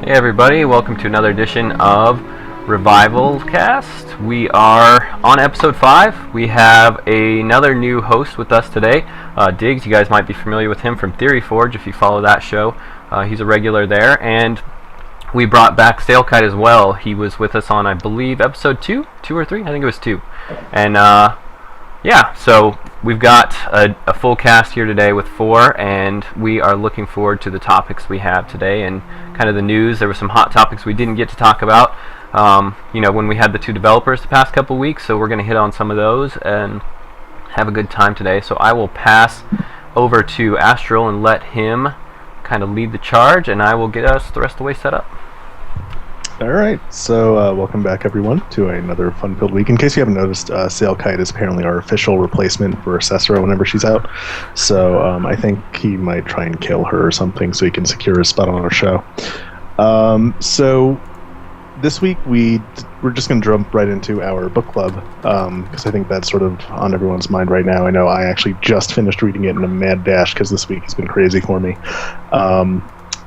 Hey everybody, welcome to another edition of Revivalcast. We are on episode 5. We have another new host with us today, Dygging. You guys might be familiar with him from Theory Forge if you follow that show. He's a regular there, and we brought back Sailkite as well. He was with us on, I believe, episode 2 or 3? I think it was 2. And yeah, so we've got a full cast here today with 4, and we are looking forward to the topics we have today and kind of the news. There were some hot topics we didn't get to talk about, when we had the 2 developers the past couple weeks, so we're going to hit on some of those and have a good time today. So I will pass over to Astral and let him kind of lead the charge, and I will get us the rest of the way set up. Alright, so welcome back everyone to another fun-filled week. In case you haven't noticed, Sailkite is apparently our official replacement for Cesara whenever she's out. So I think he might try and kill her or something so he can secure his spot on our show. So this week we're just going to jump right into our book club, because I think that's sort of on everyone's mind right now. I know I actually just finished reading it in a mad dash because this week has been crazy for me.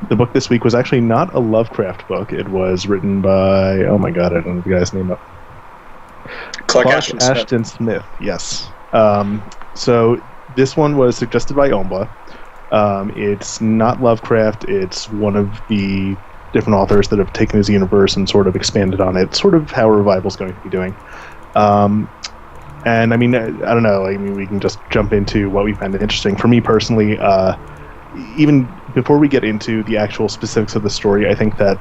The book this week was actually not a Lovecraft book. It was written by, oh my god, I don't know the guy's name. Clark Ashton Smith, yes. So this one was suggested by Omba. It's not Lovecraft, it's one of the different authors that have taken his universe and sort of expanded on it, sort of how Revival's going to be doing. And I mean, I don't know, I mean, we can just jump into what we find interesting. For me personally, even before we get into the actual specifics of the story, I think that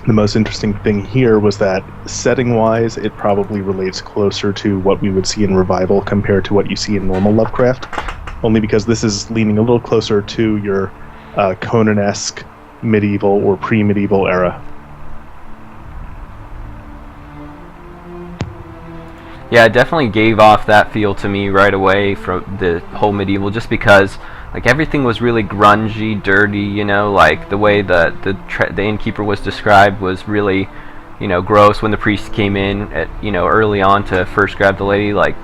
the most interesting thing here was that setting-wise, it probably relates closer to what we would see in Revival compared to what you see in normal Lovecraft, only because this is leaning a little closer to your Conan-esque medieval or pre-medieval era. Yeah, it definitely gave off that feel to me right away from the whole medieval, just because like everything was really grungy, dirty, like the way the innkeeper was described was really, gross. When the priest came in at, early on to first grab the lady, like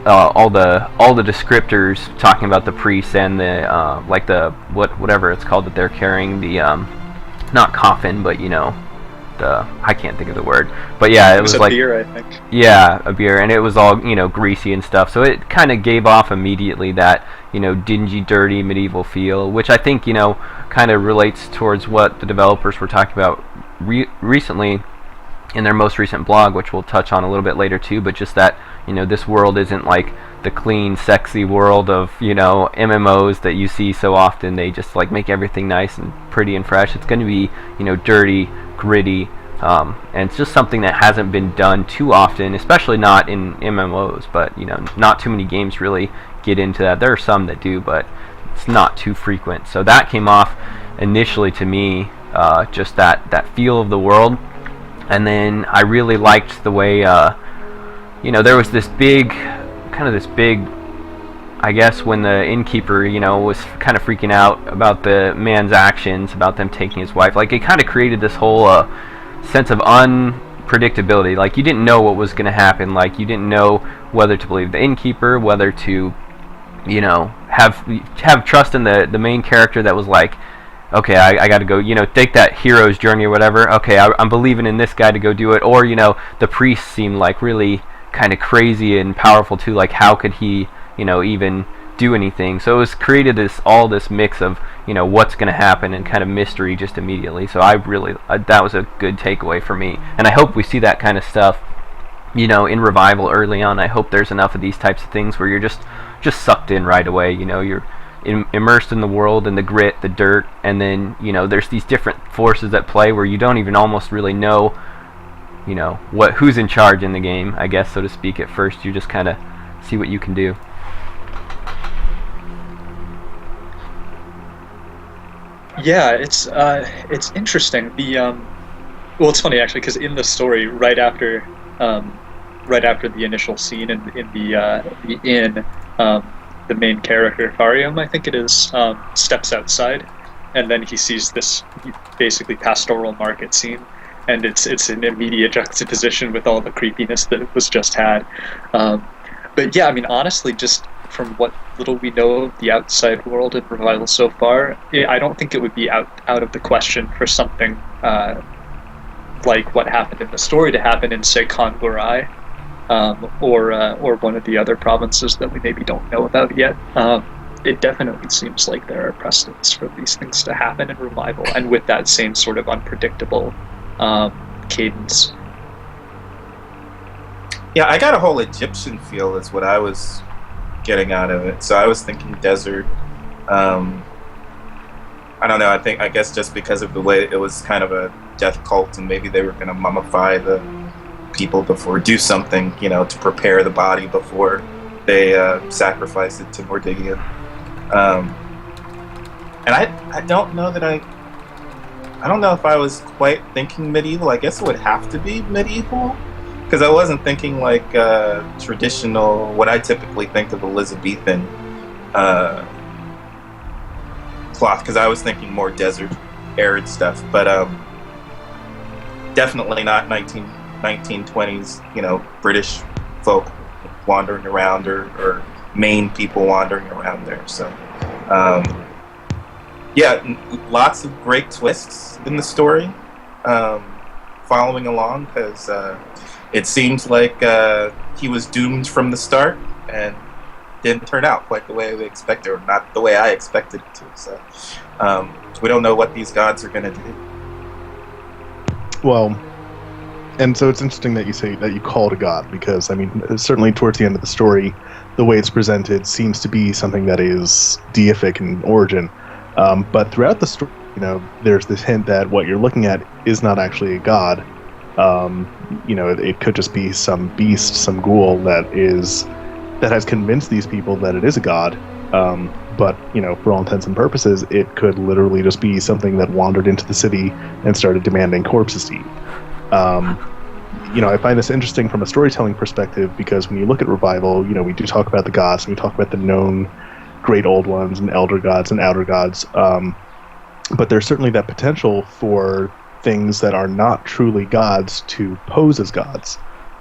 all the descriptors talking about the priest and the like the whatever it's called that they're carrying, the not coffin, but I can't think of the word, but yeah, it was like beer, I think. Yeah, a beer, and it was all greasy and stuff. So it kind of gave off immediately that dingy, dirty medieval feel, which I think kind of relates towards what the developers were talking about recently in their most recent blog, which we'll touch on a little bit later too. But just that this world isn't like the clean, sexy world of MMOs that you see so often. They just like make everything nice and pretty and fresh. It's going to be dirty, gritty, and it's just something that hasn't been done too often, especially not in MMOs, but not too many games really get into that. There are some that do, but it's not too frequent. So that came off initially to me, just that feel of the world. And then I really liked the way there was this big, I guess, when the innkeeper, was kind of freaking out about the man's actions, about them taking his wife. Like, it kind of created this whole sense of unpredictability. Like, you didn't know what was going to happen. Like, you didn't know whether to believe the innkeeper, whether to, have trust in the main character that was like, okay, I got to go, take that hero's journey or whatever. Okay, I'm believing in this guy to go do it. Or, the priest seemed like really kind of crazy and powerful too. Like, how could he even do anything? So it was created all this mix of what's going to happen and kind of mystery just immediately. So I really that was a good takeaway for me, and I hope we see that kind of stuff in Revival early on. I hope there's enough of these types of things where you're just sucked in right away. You're immersed in the world and the grit, the dirt, and then there's these different forces at play where you don't even almost really know who's in charge in the game, I guess, so to speak. At first you just kind of see what you can do. Yeah, it's interesting. Well, it's funny actually, because in the story, right after the initial scene in the inn, the main character Farium, I think it is, steps outside, and then he sees this basically pastoral market scene, and it's an immediate juxtaposition with all the creepiness that was just had. But yeah, I mean, honestly, just from what little we know of the outside world in Revival so far, I don't think it would be out of the question for something like what happened in the story to happen in, say, Kongurai, or one of the other provinces that we maybe don't know about yet. It definitely seems like there are precedents for these things to happen in Revival, and with that same sort of unpredictable cadence. Yeah, I got a whole Egyptian feel is what I was getting out of it. So I was thinking desert. I don't know, I guess just because of the way it was kind of a death cult, and maybe they were going to mummify the people before, do something, to prepare the body before they sacrifice it to more Dygging. And I don't know that I don't know if I was quite thinking medieval. I guess it would have to be medieval, because I wasn't thinking like traditional, what I typically think of Elizabethan cloth, because I was thinking more desert, arid stuff, but definitely not 1920s, British folk wandering around, or Maine people wandering around there. So, lots of great twists in the story, following along, because it seems like he was doomed from the start and didn't turn out quite the way we expected, or not the way I expected it to. So we don't know what these gods are going to do. Well, and so it's interesting that you say that you call it a god, because, I mean, certainly towards the end of the story, the way it's presented seems to be something that is deific in origin. But throughout the story, there's this hint that what you're looking at is not actually a god. It could just be some beast, some ghoul that has convinced these people that it is a god. But for all intents and purposes, it could literally just be something that wandered into the city and started demanding corpses to eat. I find this interesting from a storytelling perspective, because when you look at Revival, we do talk about the gods, and we talk about the known great old ones and elder gods and outer gods. But there's certainly that potential for things that are not truly gods to pose as gods,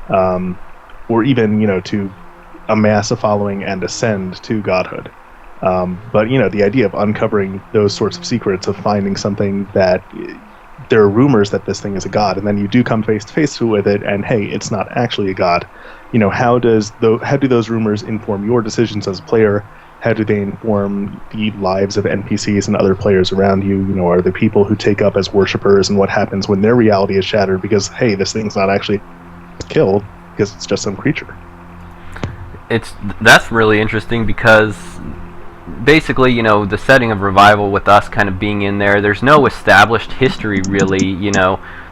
or even to amass a following and ascend to godhood. But the idea of uncovering those sorts of secrets, of finding something that there are rumors that this thing is a god, and then you do come face to face with it, and hey, it's not actually a god. How do those rumors inform your decisions as a player? How do they inform the lives of NPCs and other players around you? Are there people who take up as worshippers, and what happens when their reality is shattered because, hey, this thing's not actually killed because it's just some creature? That's really interesting, because basically, the setting of Revival, with us kind of being in there's no established history, really.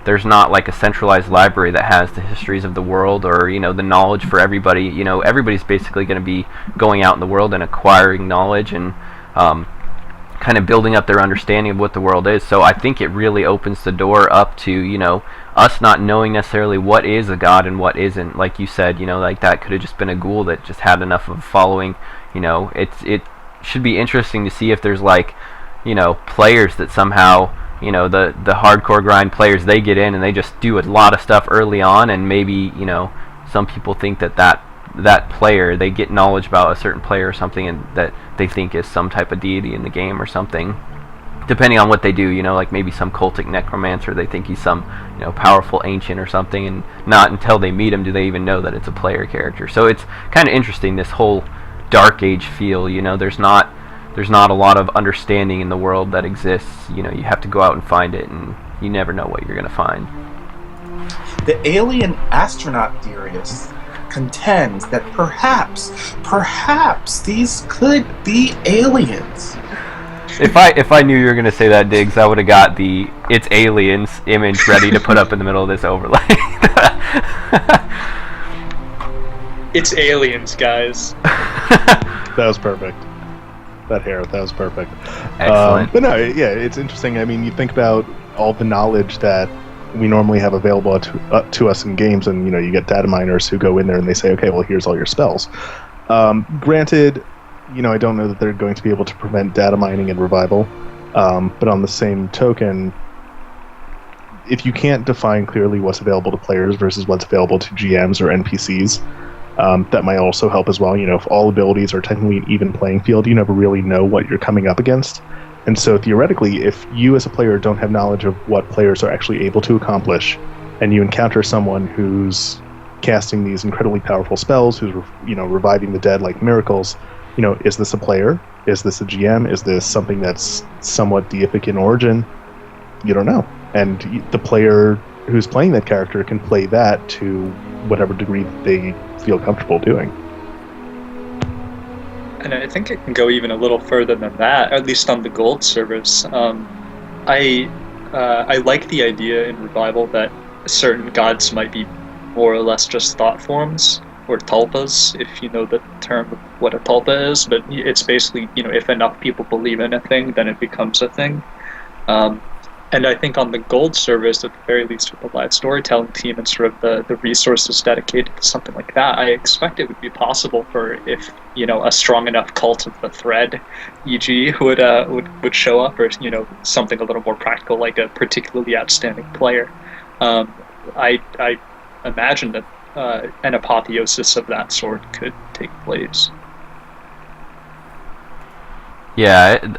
There's not like a centralized library that has the histories of the world, or the knowledge for everybody. Everybody's basically going to be going out in the world and acquiring knowledge, and kind of building up their understanding of what the world is. So I think it really opens the door up to us not knowing necessarily what is a god and what isn't. Like you said, like that could have just been a ghoul that just had enough of a following. It should be interesting to see if there's players that somehow, the hardcore grind players, they get in and they just do a lot of stuff early on, and maybe some people think that player, they get knowledge about a certain player or something, and that they think is some type of deity in the game or something, depending on what they do. Like maybe some cultic necromancer, they think he's some powerful ancient or something, and not until they meet him do they even know that it's a player character. So it's kind of interesting, this whole Dark Age feel. There's not a lot of understanding in the world that exists. You have to go out and find it, and you never know what you're going to find. The alien astronaut theorist contends that perhaps these could be aliens. If I knew you were going to say that, Diggs, I would have got the "it's aliens" image ready to put up in the middle of this overlay. It's aliens, guys. That was perfect. That was perfect. Excellent. But no, yeah, it's interesting. I mean, you think about all the knowledge that we normally have available to us in games, and you get data miners who go in there and they say, okay, well, here's all your spells. Granted, I don't know that they're going to be able to prevent data mining in Revival, but on the same token, if you can't define clearly what's available to players versus what's available to GMs or NPCs, That might also help as well. If all abilities are technically an even playing field, you never really know what you're coming up against. And so theoretically, if you as a player don't have knowledge of what players are actually able to accomplish, and you encounter someone who's casting these incredibly powerful spells, who's reviving the dead like miracles, is this a player? Is this a GM? Is this something that's somewhat deific in origin? You don't know. And the player who's playing that character can play that to whatever degree they feel comfortable doing. And I think it can go even a little further than that, at least on the gold servers. I like the idea in Revival that certain gods might be more or less just thought forms, or tulpas, if you know the term of what a tulpa is, but it's basically, if enough people believe in a thing, then it becomes a thing. And I think on the gold servers, at the very least with the live storytelling team and sort of the resources dedicated to something like that, I expect it would be possible for if, a strong enough cult of the thread, e.g., would show up, or, something a little more practical, like a particularly outstanding player. I imagine that an apotheosis of that sort could take place. Yeah,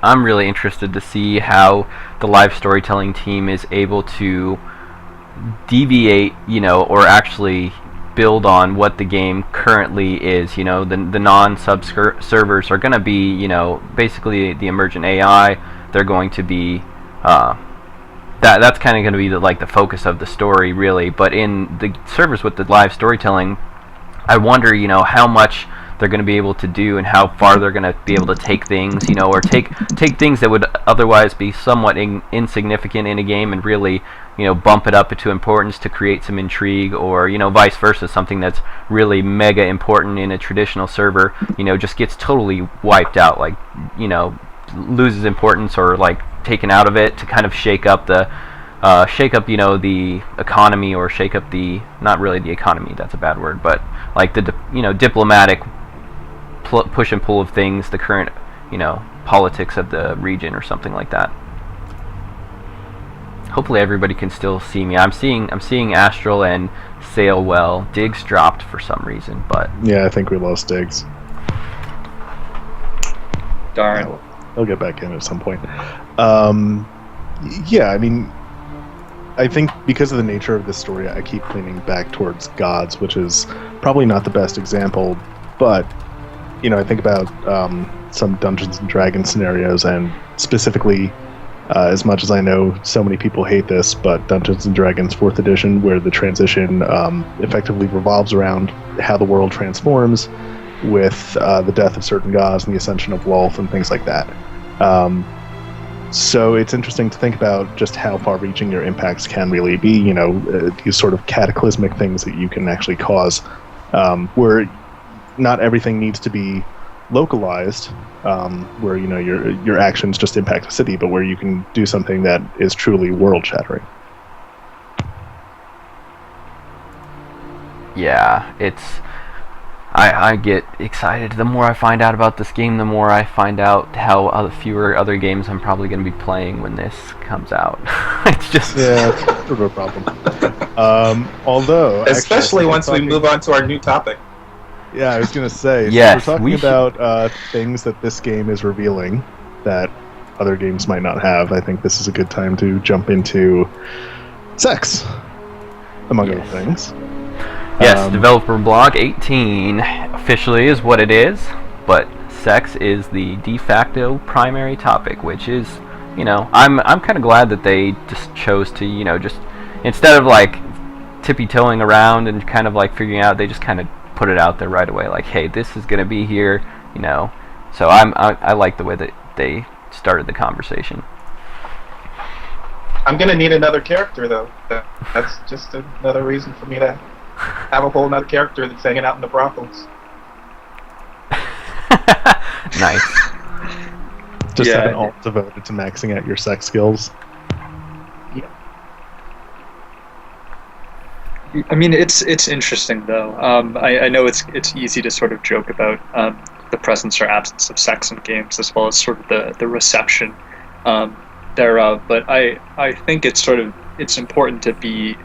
I'm really interested to see how the live storytelling team is able to deviate, or actually build on what the game currently is. The non-sub servers are going to be, basically the emergent AI. They're going to be that's kind of going to be the focus of the story, really. But in the servers with the live storytelling, I wonder, how much they're going to be able to do and how far they're going to be able to take things, or take things that would otherwise be somewhat insignificant in a game and really, bump it up into importance to create some intrigue, or, vice versa, something that's really mega important in a traditional server, just gets totally wiped out, loses importance or taken out of it to kind of shake up the the economy, or shake up not really the economy, that's a bad word, but the diplomatic push and pull of things, the current politics of the region or something like that. Hopefully everybody can still see me. I'm seeing Astral and Sail well. Diggs dropped for some reason, but yeah, I think we lost Diggs. Darn. He'll get back in at some point. Yeah, I mean, I think because of the nature of this story, I keep leaning back towards gods, which is probably not the best example, but I think about some Dungeons and Dragons scenarios, and specifically, as much as I know so many people hate this, but Dungeons and Dragons 4th edition, where the transition effectively revolves around how the world transforms with the death of certain gods and the ascension of Lolth and things like that. So it's interesting to think about just how far-reaching your impacts can really be, these sort of cataclysmic things that you can actually cause, where not everything needs to be localized, where your actions just impact a city, but where you can do something that is truly world-shattering. Yeah, I get excited. The more I find out about this game, the more I find out how fewer other games I'm probably going to be playing when this comes out. It's just... Yeah, it's a real problem. Although... Especially once we move on to our new topic. Yeah, I was going to say, yes, we're talking about things that this game is revealing that other games might not have. I think this is a good time to jump into sex, among other things. Yes, Developer Blog 18 officially is what it is, but sex is the de facto primary topic, which is, I'm kind of glad that they just chose to, just instead of tippy-toeing around and kind of figuring out, they just kind of put it out there right away, hey, this is gonna be here, So I like the way that they started the conversation. I'm gonna need another character though. That's just another reason for me to have a whole nother character that's hanging out in the brothels. Nice. Just have an alt devoted to maxing out your sex skills. Yeah. I mean, it's interesting though. I know it's easy to sort of joke about the presence or absence of sex in games, as well as sort of the reception thereof. But I think it's important to be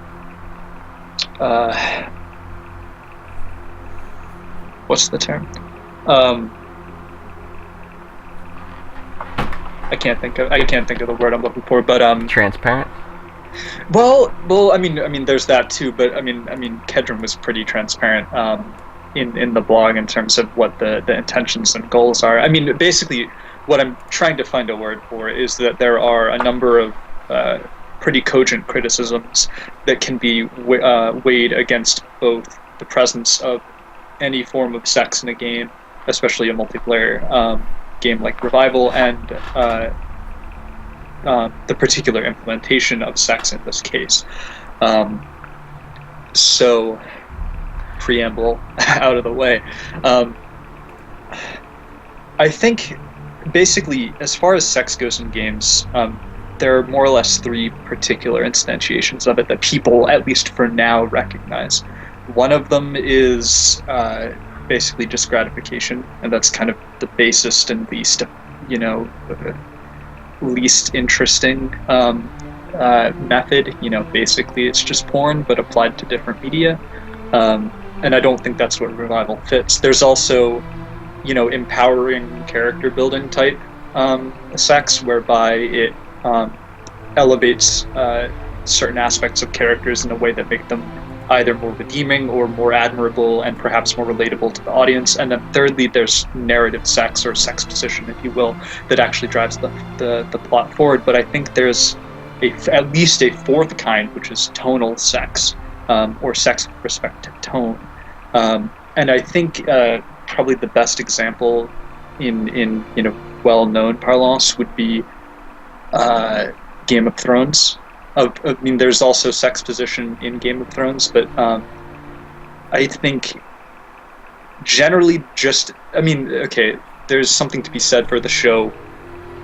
what's the term? I can't think of the word I'm looking for, but Transparent. Well, I mean, there's that too, but I mean, Kedron was pretty transparent in the blog in terms of what the intentions and goals are. I mean, basically, what I'm trying to find a word for is that there are a number of pretty cogent criticisms that can be weighed against both the presence of any form of sex in a game, especially a multiplayer game like Revival, and the particular implementation of sex in this case. So, preamble out of the way. I think, basically, as far as sex goes in games, there are more or less three particular instantiations of it that people, at least for now, recognize. One of them is basically just gratification, and that's kind of the basest and least interesting method. Basically it's just porn, but applied to different media. And I don't think that's what Revival fits. There's also, empowering character building type sex, whereby it elevates certain aspects of characters in a way that make them either more redeeming or more admirable and perhaps more relatable to the audience. And then thirdly, there's narrative sex, or sex position, if you will, that actually drives the plot forward. But I think there's at least a fourth kind, which is tonal sex, or sex with respect to tone. And I think probably the best example in well-known parlance would be Game of Thrones. I mean, there's also sex position in Game of Thrones, but I think generally there's something to be said for the show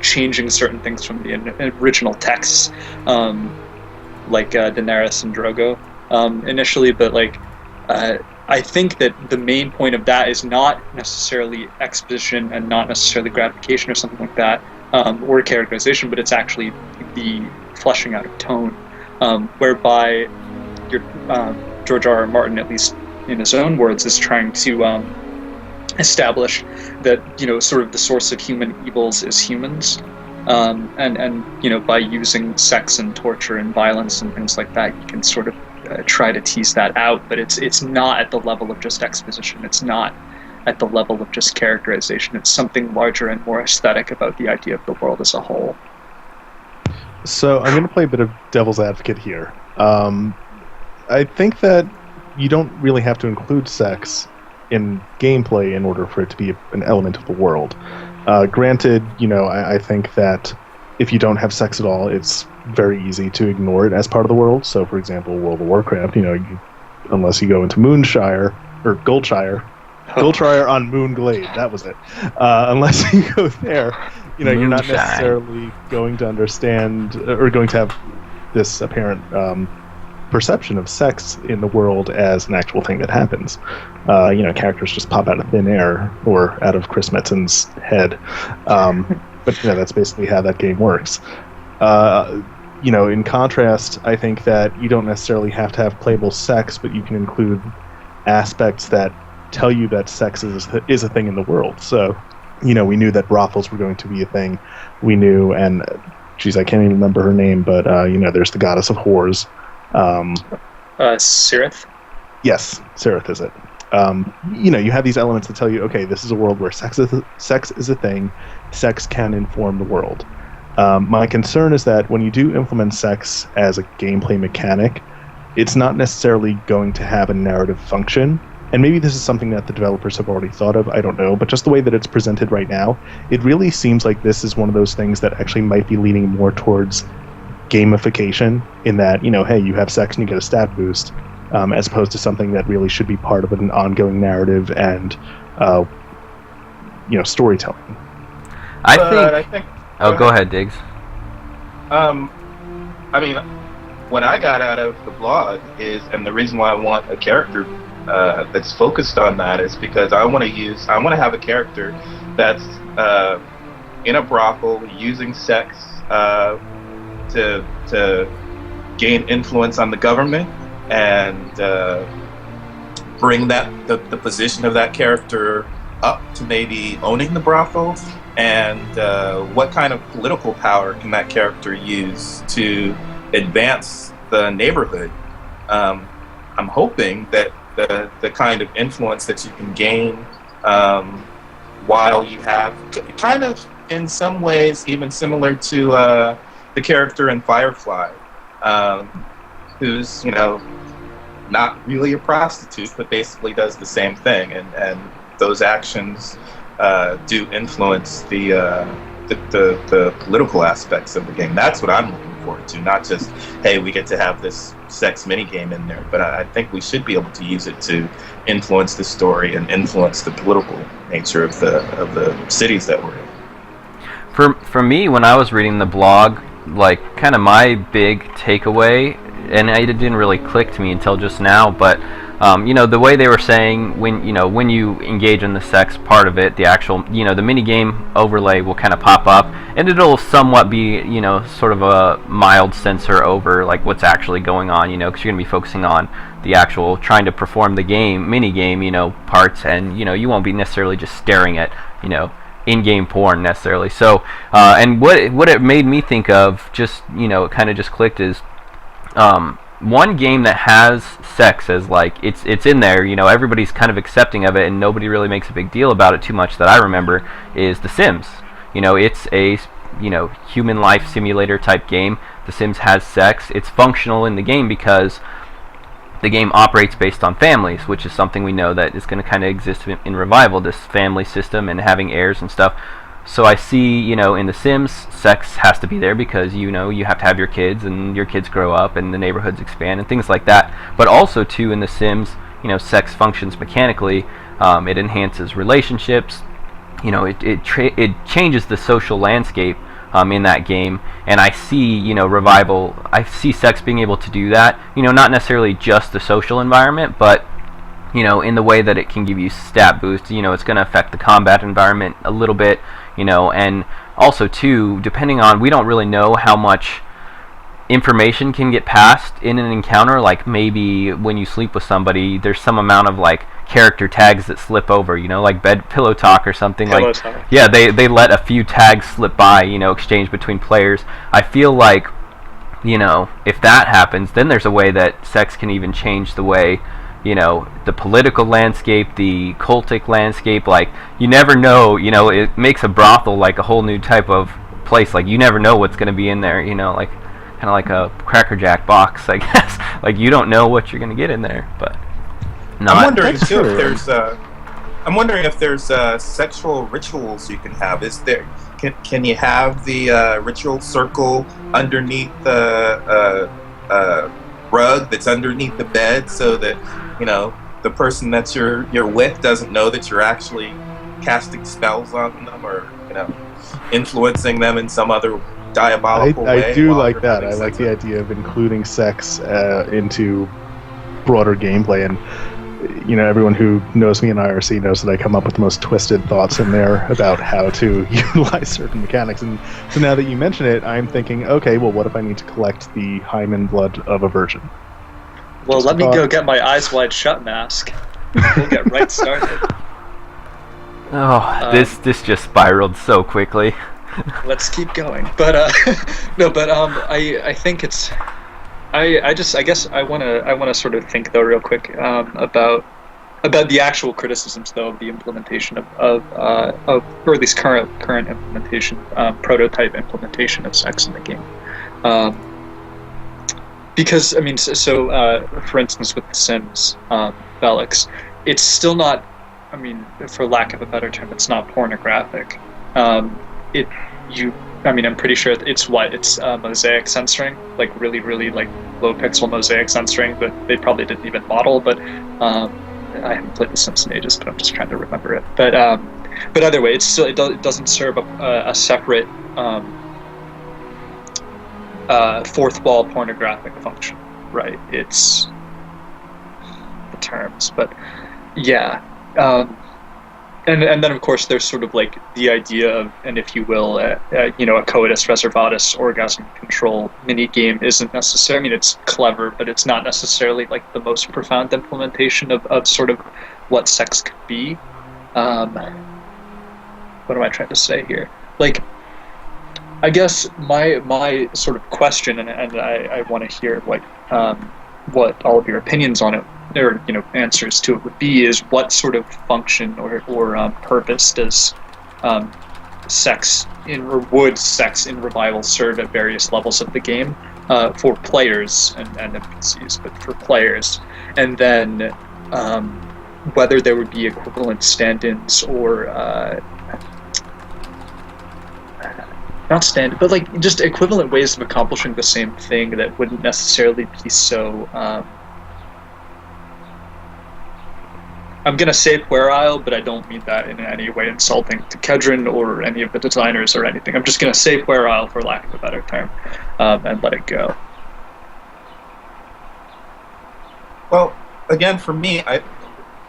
changing certain things from the original texts, like Daenerys and Drogo initially, but I think that the main point of that is not necessarily exposition and not necessarily gratification or something like that, or characterization, but it's actually the fleshing out of tone, whereby George R.R. Martin, at least in his own words, is trying to establish that sort of the source of human evils is humans, and by using sex and torture and violence and things like that, you can sort of try to tease that out, but it's not at the level of just exposition. It's not at the level of just characterization. It's something larger and more aesthetic about the idea of the world as a whole. So I'm going to play a bit of devil's advocate here. I think that you don't really have to include sex in gameplay in order for it to be an element of the world. Granted, I think that if you don't have sex at all, it's very easy to ignore it as part of the world. So, for example, World of Warcraft, unless you go into Moonshire, or Goldshire on Moonglade, that was it. Unless you go there, you're not necessarily going to understand or going to have this apparent perception of sex in the world as an actual thing that happens. Characters just pop out of thin air or out of Chris Metzen's head. But that's basically how that game works. In contrast, I think that you don't necessarily have to have playable sex, but you can include aspects that tell you that sex is a thing in the world. So, we knew that brothels were going to be a thing. We knew, and I can't even remember her name, but there's the goddess of whores. Sirith? Yes, Sirith is it. You have these elements that tell you, okay, this is a world where sex is a thing. Sex can inform the world. My concern is that when you do implement sex as a gameplay mechanic, it's not necessarily going to have a narrative function. And maybe this is something that the developers have already thought of, I don't know, but just the way that it's presented right now, it really seems like this is one of those things that actually might be leaning more towards gamification, in that, hey, you have sex and you get a stat boost, as opposed to something that really should be part of an ongoing narrative and storytelling. I think go ahead, Diggs. What I got out of the blog and the reason why I want a character that's focused on that is because I want to have a character that's in a brothel using sex to gain influence on the government and bring the position of that character up to maybe owning the brothel, and what kind of political power can that character use to advance the neighborhood. I'm hoping that the kind of influence that you can gain while you have kind of in some ways even similar to the character in Firefly, who's not really a prostitute but basically does the same thing, and those actions do influence the political aspects of the game. That's what I'm looking forward to, not just, hey, we get to have this sex mini game in there, but I think we should be able to use it to influence the story and influence the political nature of the cities that we're in. For me, when I was reading the blog, like, kind of my big takeaway, and it didn't really click to me until just now, but the way they were saying, when you engage in the sex part of it, the actual, the mini game overlay will kind of pop up, and it'll somewhat be, sort of a mild censor over like what's actually going on, because you're gonna be focusing on the actual trying to perform the mini game, parts, and you won't be necessarily just staring at, in-game porn necessarily. So, and what it made me think of, just it kind of just clicked, is one game that has sex as like it's in there, everybody's kind of accepting of it, and nobody really makes a big deal about it too much that I remember, is The Sims. It's a human life simulator type game. The Sims has sex. It's functional in the game because the game operates based on families, which is something we know that is going to kind of exist in Revival, this family system and having heirs and stuff. So I see, in The Sims, sex has to be there because, you have to have your kids, and your kids grow up, and the neighborhoods expand, and things like that. But also, too, in The Sims, sex functions mechanically. It enhances relationships. It changes the social landscape in that game. And I see, Revival, I see sex being able to do that. Not necessarily just the social environment, but in the way that it can give you stat boosts. It's going to affect the combat environment a little bit, and also too, depending on, we don't really know how much information can get passed in an encounter. Like, maybe when you sleep with somebody, there's some amount of like character tags that slip over, like pillow talk or something. Pillow like talk. Yeah, they let a few tags slip by, exchange between players. I feel like, if that happens, then there's a way that sex can even change the way, the political landscape, the cultic landscape. Like, you never know, it makes a brothel like a whole new type of place. Like, you never know what's going to be in there, like kind of like a Cracker Jack box, I guess. Like, you don't know what you're going to get in there. But I'm wondering too I'm wondering if there's sexual rituals you can have. Can you have the ritual circle underneath the rug that's underneath the bed, so that the person that you're with doesn't know that you're actually casting spells on them, or influencing them in some other diabolical way? I do like that. I like the idea of including sex into broader gameplay, and everyone who knows me in IRC knows that I come up with the most twisted thoughts in there about how to utilize certain mechanics. And so now that you mention it, I'm thinking, okay, well, what if I need to collect the hymen blood of a virgin? Well, let me go get my eyes wide shut mask. We'll get right started. Oh, this just spiraled so quickly. Let's keep going. But I think it's. I guess I wanna sort of think though real quick about the actual criticisms though of the implementation of or at least current implementation, prototype implementation of sex in the game. Because, I mean, so for instance, with The Sims, Felix, it's still not, I mean, for lack of a better term, it's not pornographic. I'm pretty sure it's mosaic censoring, like really, really like low pixel mosaic censoring that they probably didn't even model, but I haven't played The Sims in ages, but I'm just trying to remember it. But either way, it's still, it doesn't serve a separate fourth wall pornographic function, right? It's the terms, but yeah. And then of course there's sort of like the idea of, and if you will, a coitus reservatus orgasm control mini game isn't necessarily. I mean, it's clever, but it's not necessarily like the most profound implementation of sort of what sex could be. What am I trying to say here? Like, I guess my sort of question, and I want to hear what all of your opinions on it, or answers to it would be, is what sort of function or purpose does sex would sex in Revival serve at various levels of the game for players and NPCs, but for players, and then whether there would be equivalent stand-ins or not stand, but like just equivalent ways of accomplishing the same thing that wouldn't necessarily be so. I'm gonna say puerile, but I don't mean that in any way insulting to Kedron or any of the designers or anything. I'm just gonna say puerile for lack of a better term, and let it go. Well, again, for me,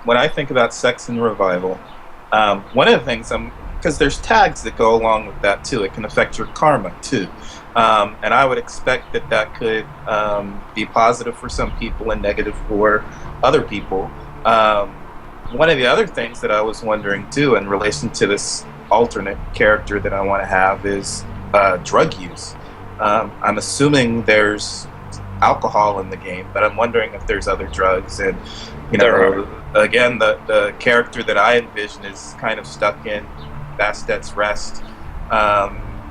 when I think about sex in Revival, one of the things because there's tags that go along with that too. It can affect your karma too, and I would expect that could be positive for some people and negative for other people. One of the other things that I was wondering too, in relation to this alternate character that I want to have, is drug use. I'm assuming there's alcohol in the game, but I'm wondering if there's other drugs. And again, the character that I envision is kind of stuck in Bastet's Rest.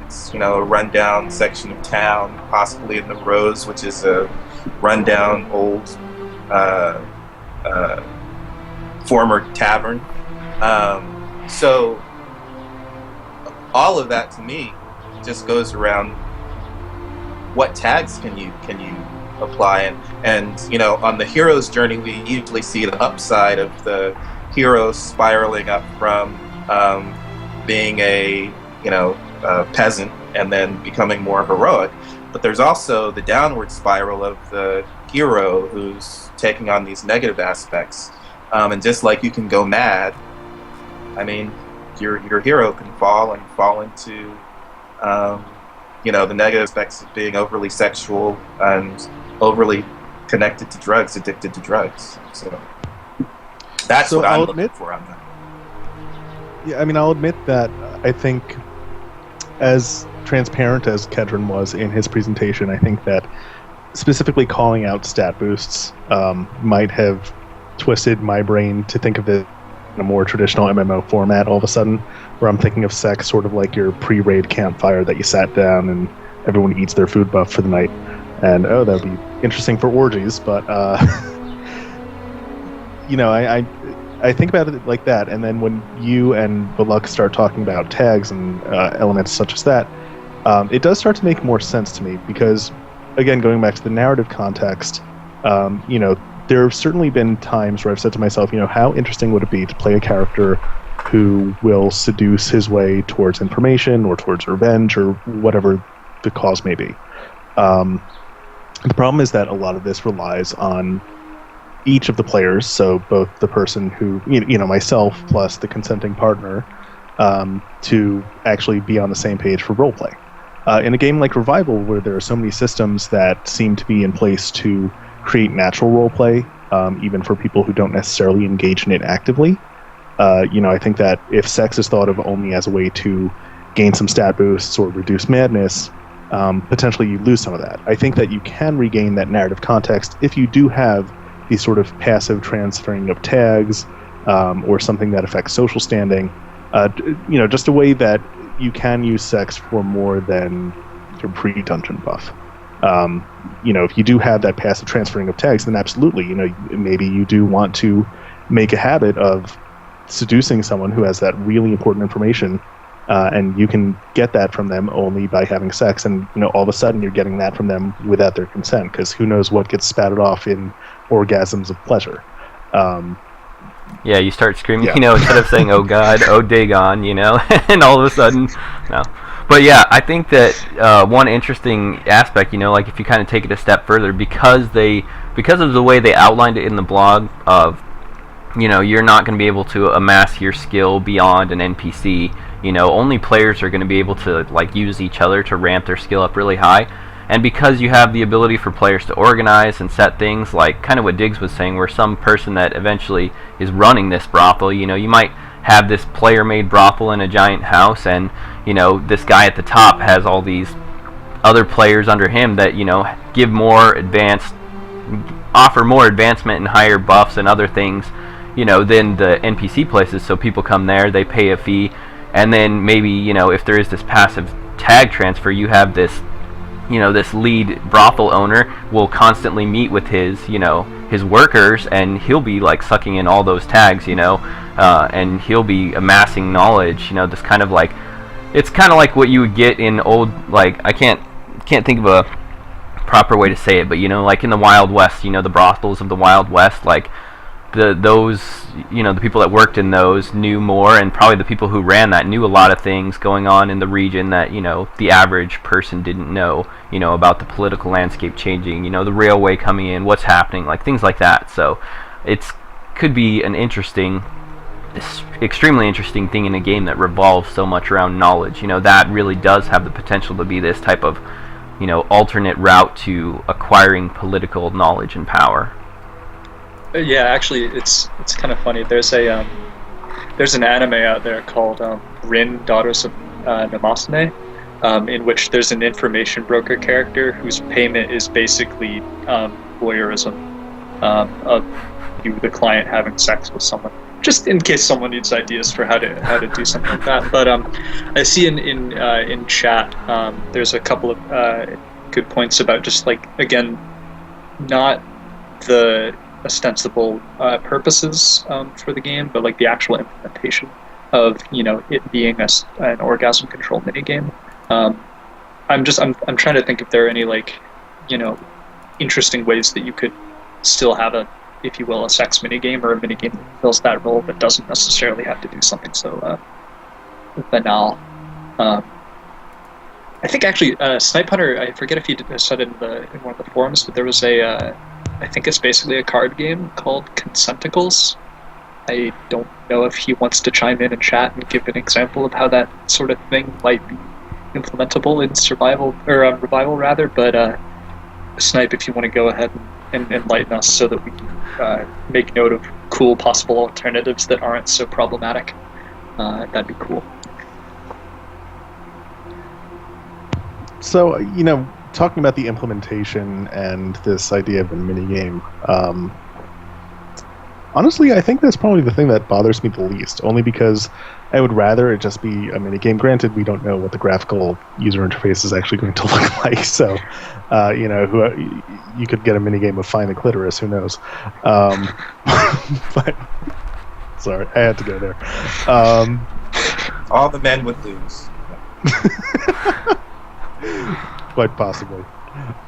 It's a rundown section of town, possibly in the Rose, which is a rundown old former tavern. So all of that to me just goes around what tags can you apply, and on the hero's journey we usually see the upside of the hero spiraling up from being a peasant and then becoming more heroic, but there's also the downward spiral of the hero who's taking on these negative aspects. And just like you can go mad, I mean, your hero can fall into, the negative aspects of being overly sexual and overly connected to drugs, addicted to drugs. So that's what I'm looking for on that. Yeah, I mean, I'll admit that I think, as transparent as Kedron was in his presentation, I think that specifically calling out stat boosts might have twisted my brain to think of it in a more traditional MMO format all of a sudden, where I'm thinking of sex sort of like your pre-raid campfire that you sat down and everyone eats their food buff for the night. And that would be interesting for orgies, but I think about it like that, and then when you and Baluk start talking about tags and elements such as that, it does start to make more sense to me, because, again, going back to the narrative context, there have certainly been times where I've said to myself, how interesting would it be to play a character who will seduce his way towards information or towards revenge or whatever the cause may be. The problem is that a lot of this relies on each of the players, so both the person who, myself plus the consenting partner, to actually be on the same page for roleplay. In a game like Revival, where there are so many systems that seem to be in place to create natural roleplay, even for people who don't necessarily engage in it actively, I think that if sex is thought of only as a way to gain some stat boosts or reduce madness, potentially you lose some of that. I think that you can regain that narrative context if you do have these sort of passive transferring of tags, or something that affects social standing, just a way that you can use sex for more than your pre-dungeon buff. If you do have that passive transferring of tags, then absolutely, maybe you do want to make a habit of seducing someone who has that really important information, and you can get that from them only by having sex, and all of a sudden you're getting that from them without their consent, because who knows what gets spattered off in orgasms of pleasure. Yeah, you start screaming, instead of saying, oh God, oh Dagon, and all of a sudden, no. But yeah, I think that one interesting aspect, like if you kind of take it a step further, because of the way they outlined it in the blog of you're not going to be able to amass your skill beyond an NPC. Only players are going to be able to like use each other to ramp their skill up really high. And because you have the ability for players to organize and set things, like kind of what Diggs was saying, where some person that eventually is running this brothel, you might have this player-made brothel in a giant house, and this guy at the top has all these other players under him that give offer more advancement and higher buffs and other things than the NPC places. So people come there, they pay a fee, and then maybe if there is this passive tag transfer, you have this this lead brothel owner will constantly meet with his workers, and he'll be like sucking in all those tags, and he'll be amassing knowledge. This kind of like, it's kind of like what you would get in old, like, I can't think of a proper way to say it, but like in the Wild West, the brothels of the Wild West, like the people that worked in those knew more, and probably the people who ran that knew a lot of things going on in the region that the average person didn't know, about the political landscape changing, the railway coming in, what's happening, like things like that. So could be an extremely interesting thing in a game that revolves so much around knowledge. That really does have the potential to be this type of alternate route to acquiring political knowledge and power. Yeah, actually, it's kind of funny. There's an anime out there called Rin, Daughters of Namasane, in which there's an information broker character whose payment is basically voyeurism of you, the client, having sex with someone, just in case someone needs ideas for how to do something like that. But I see in chat there's a couple of good points about just like, again, not the ostensible purposes for the game, but like the actual implementation of it being an orgasm control minigame. I'm trying to think if there are any like interesting ways that you could still have a, if you will, a sex minigame, or a minigame that fills that role but doesn't necessarily have to do something so banal. I think actually Snipe Hunter, I forget if you said it in one of the forums, but there was I think it's basically a card game called Consenticles. I don't know if he wants to chime in and chat and give an example of how that sort of thing might be implementable in Revival rather, but Snipe, if you want to go ahead and enlighten us so that we can make note of cool possible alternatives that aren't so problematic, that'd be cool. So, talking about the implementation and this idea of a minigame, honestly, I think that's probably the thing that bothers me the least, only because I would rather it just be a minigame. Granted, we don't know what the graphical user interface is actually going to look like, so, you could get a minigame of Find the Clitoris, who knows. But, sorry, I had to go there. All the men would lose. Quite possibly.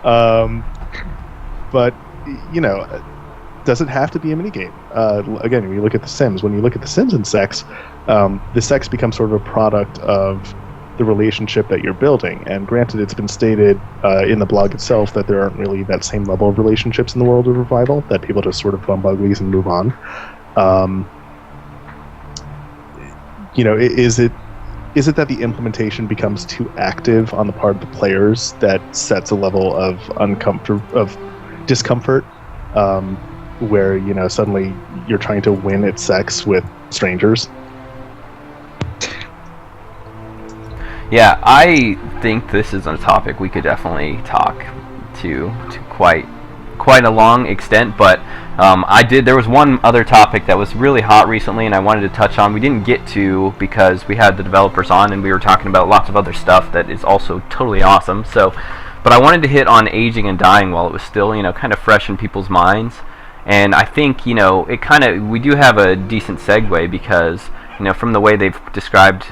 But, does it have to be a minigame? Again, when you look at The Sims, and sex, the sex becomes sort of a product of the relationship that you're building. And granted, it's been stated in the blog itself that there aren't really that same level of relationships in the world of Revival, that people just sort of bump uglies and move on. Is it that the implementation becomes too active on the part of the players that sets a level of discomfort, where suddenly you're trying to win at sex with strangers? Yeah, I think this is a topic we could definitely talk to quite a long extent, but there was one other topic that was really hot recently and I wanted to touch on. We didn't get to because we had the developers on and we were talking about lots of other stuff that is also totally awesome. But I wanted to hit on aging and dying while it was still, kind of fresh in people's minds. And I think, we do have a decent segue because, from the way they've described,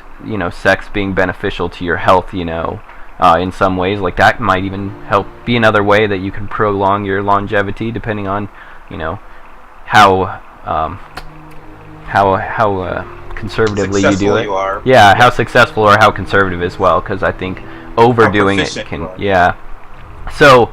sex being beneficial to your health, in some ways, like that might even help be another way that you can prolong your longevity, depending on, how conservatively you do it. You are. Yeah, how successful or how conservative as well, because I think overdoing it can, yeah. So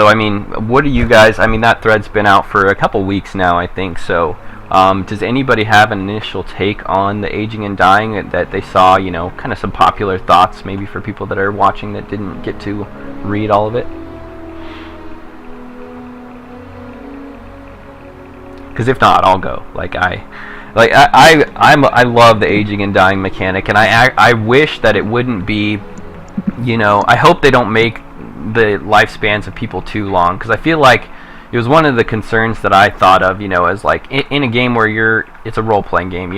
I mean, what do you guys? I mean, that thread's been out for a couple weeks now, I think. So, Does anybody have an initial take on the aging and dying that they saw, kind of some popular thoughts maybe for people that are watching that didn't get to read all of it? Because if not, I'll go. I love the aging and dying mechanic, and I wish that it wouldn't be, I hope they don't make the lifespans of people too long, because I feel like it was one of the concerns that I thought of, as like in a game where it's a role-playing game,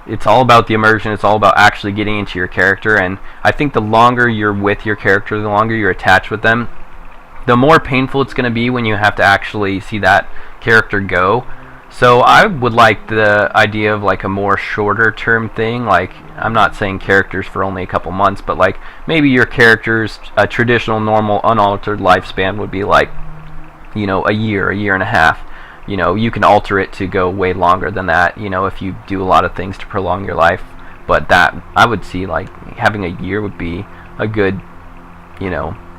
it's all about the immersion, it's all about actually getting into your character, and I think the longer you're with your character, the longer you're attached with them, the more painful it's going to be when you have to actually see that character go. So I would like the idea of like a more shorter term thing. Like, I'm not saying characters for only a couple months, but like maybe your character's traditional, normal, unaltered lifespan would be like, a year and a half. You can alter it to go way longer than that, if you do a lot of things to prolong your life. But that, I would see like having a year would be a good,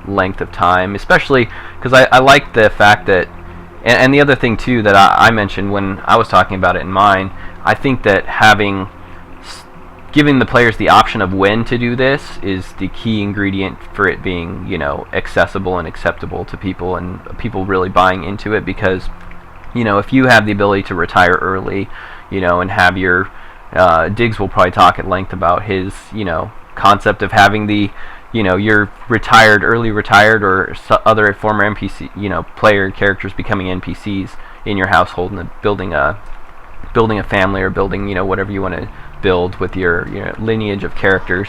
length of time, especially because I like the fact that, and the other thing too that I mentioned when I was talking about it in mine, I think that giving the players the option of when to do this is the key ingredient for it being, accessible and acceptable to people, and people really buying into it, because, if you have the ability to retire early, and have your, Diggs will probably talk at length about his, concept of having the, you're early retired, or other former NPC, player characters becoming NPCs in your household and building a family, or building, whatever you want to build with your lineage of characters.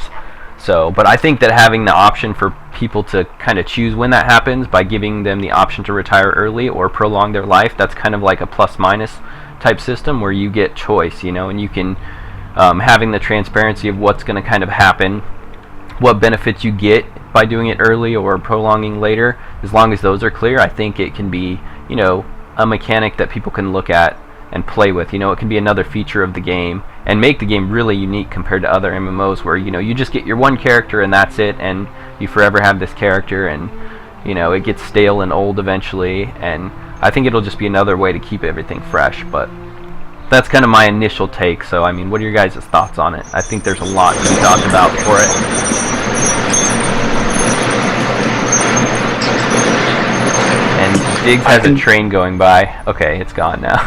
So, but I think that having the option for people to kind of choose when that happens by giving them the option to retire early or prolong their life, that's kind of like a plus minus type system where you get choice, and you can, having the transparency of what's going to kind of happen, what benefits you get by doing it early or prolonging later, as long as those are clear, I think it can be, a mechanic that people can look at and play with. It can be another feature of the game and make the game really unique compared to other MMOs where, you just get your one character and that's it, and you forever have this character, and, it gets stale and old eventually, and I think it'll just be another way to keep everything fresh. But that's kind of my initial take. So, I mean, what are your guys' thoughts on it? I think there's a lot to be talked about for it. And Diggs has a train going by. Okay, it's gone now.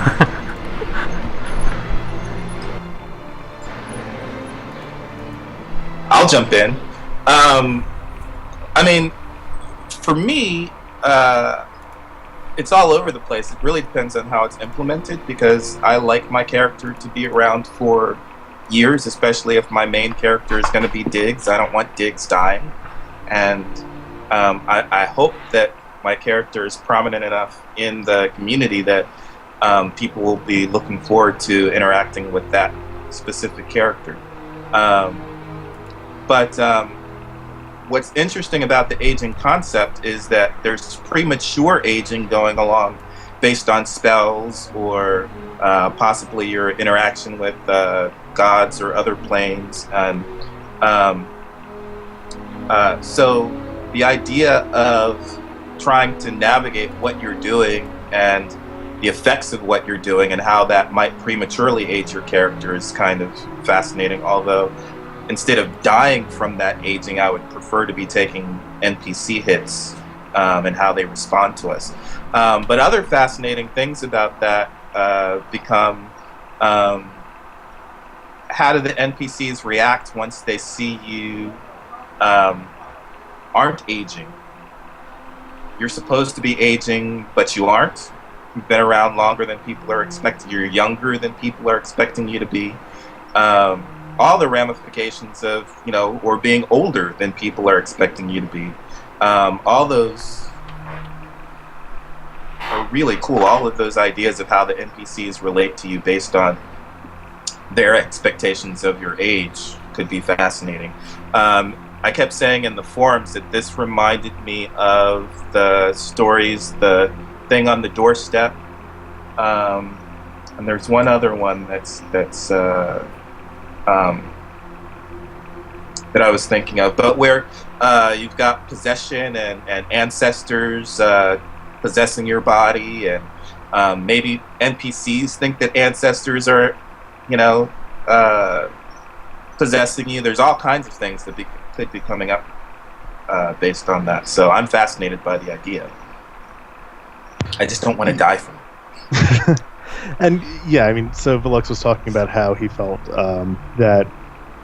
I'll jump in. I mean, for me, it's all over the place. It really depends on how it's implemented, because I like my character to be around for years, especially if my main character is going to be Diggs. I don't want Diggs dying. And I hope that my character is prominent enough in the community that people will be looking forward to interacting with that specific character. But what's interesting about the aging concept is that there's premature aging going along based on spells, or possibly your interaction with gods or other planes. And so the idea of trying to navigate what you're doing and the effects of what you're doing and how that might prematurely age your character is kind of fascinating, although instead of dying from that aging, I would prefer to be taking NPC hits and how they respond to us. But other fascinating things about that become how do the NPCs react once they see you aren't aging? You're supposed to be aging, but you aren't. You've been around longer than people are expecting. You're younger than people are expecting you to be. All the ramifications of, or being older than people are expecting you to be. All those are really cool. All of those ideas of how the NPCs relate to you based on their expectations of your age could be fascinating. I kept saying in the forums that this reminded me of the stories, the thing on the doorstep, and there's one other one that I was thinking of, but where you've got possession and ancestors possessing your body, and Maybe NPCs think that ancestors are, possessing you. There's all kinds of things that could be coming up based on that. So I'm fascinated by the idea. I just don't want to die from it. And yeah, I mean, so Velux was talking about how he felt that